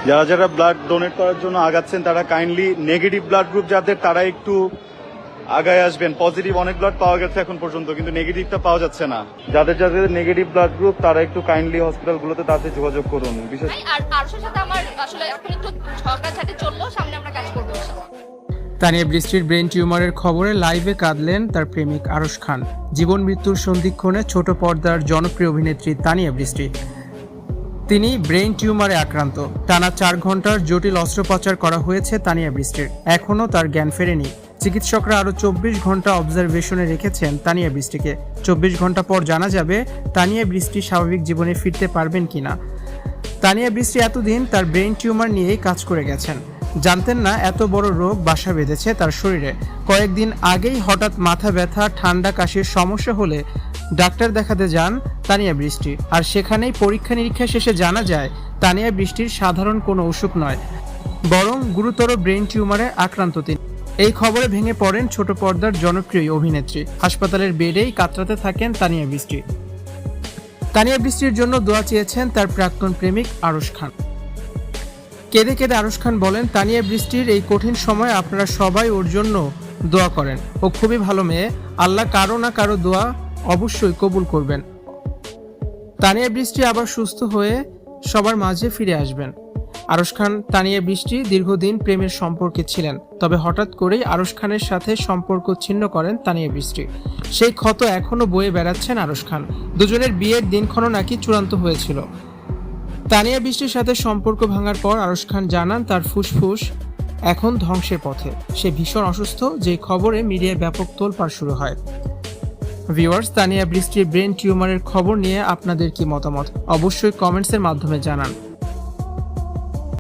যারা যারা blood donate করার জন্য আগাচ্ছেন তারা কাইন্ডলি নেগেটিভ ব্লাড গ্রুপ যাদের তারা একটু আগায় আসবেন। পজিটিভ অনেক ব্লাড পাওয়া গেছে এখন পর্যন্ত, কিন্তু নেগেটিভটা পাওয়া যাচ্ছে না। যাদের যাদের নেগেটিভ ব্লাড গ্রুপ তারা একটু কাইন্ডলি হসপিটালগুলোতে তাদের যোগাযোগ করুন। বিশেষ আর আরশের সাথে আমার আসলে এখন একটু ঝগড়াঝাটি চললো, সামনে আমরা কাজ করবো ইনশাআল্লাহ। তানিয়া বৃষ্টির ব্রেন টিউমারের খবরে লাইভে কাঁদলেন তার প্রেমিক আরশ খান। জীবন মৃত্যুর সন্ধিক্ষণে ছোট পর্দার জনপ্রিয় অভিনেত্রী তানিয়া বৃষ্টি, তিনি ব্রেন টিউমারে আক্রান্ত। টানা 4 ঘন্টার জটিল অস্ত্রোপচার করা হয়েছে তানিয়া বৃষ্টির, এখনও তার জ্ঞান ফেরেনি। চিকিৎসকরা আরও 24 ঘন্টা অবজারভেশনে রেখেছেন তানিয়া বৃষ্টিকে। 24 ঘন্টা পর জানা যাবে তানিয়া বৃষ্টি স্বাভাবিক জীবনে ফিরতে পারবেন কিনা। তানিয়া বৃষ্টি এতদিন তার ব্রেন টিউমার নিয়েই কাজ করে গেছেন। জানতেন না এত বড় রোগ বাসা বেঁধেছে তার শরীরে। কয়েকদিন আগেই হঠাৎ মাথা ব্যথা, ঠান্ডা, কাশির সমস্যা হলে ডাক্তার দেখাতে যান তানিয়া বৃষ্টি। আর সেখানেই পরীক্ষা নিরীক্ষা শেষে জানা যায় তানিয়া বৃষ্টির সাধারণ কোনো অসুখ নয়, বরং গুরুতর ব্রেন টিউমারে আক্রান্ত তিনি। এই খবরে ভেঙে পড়েন ছোট পর্দার জনপ্রিয় অভিনেত্রী। হাসপাতালের বেডেই কাতরাতে থাকেন তানিয়া বৃষ্টি। তানিয়া বৃষ্টির জন্য দোয়া চেয়েছেন তার প্রাক্তন প্রেমিক আরশ খান। কেঁদে কেঁদে আরশ খান বলেন, তানিয়া বৃষ্টির এই কঠিন সময় আপনারা সবাই ওর জন্য দোয়া করেন। ও খুবই ভালো মেয়ে, আল্লাহ কারো না কারো দোয়া অবশ্যই কবুল করবেন। তানিয়া বৃষ্টি আবার সুস্থ হয়ে সবার মাঝে ফিরে আসবেন। আরশ খান তানিয়া বৃষ্টি দীর্ঘদিন প্রেমের সম্পর্কে ছিলেন, তবে হঠাৎ করেই আরশ খানের সাথে সম্পর্ক ছিন্ন করেন তানিয়া বৃষ্টি। সেই ক্ষত এখনও বয়ে বেড়াচ্ছেন আরশ খান। দুজনের বিয়ের দিনক্ষণও নাকি চূড়ান্ত হয়েছিল। তানিয়া বৃষ্টির সাথে সম্পর্ক ভাঙার পর আরশ খান জানান তার ফুসফুস এখন ধ্বংসের পথে। সে ভীষণ অসুস্থ, যে খবরে মিডিয়ায় ব্যাপক তোলপাড় শুরু হয়। ভিউয়ার্স, তানিয়া বৃষ্টির ব্রেন টিউমারের খবর নিয়ে আপনাদের কি মতামত অবশ্যই কমেন্টসের মাধ্যমে জানান।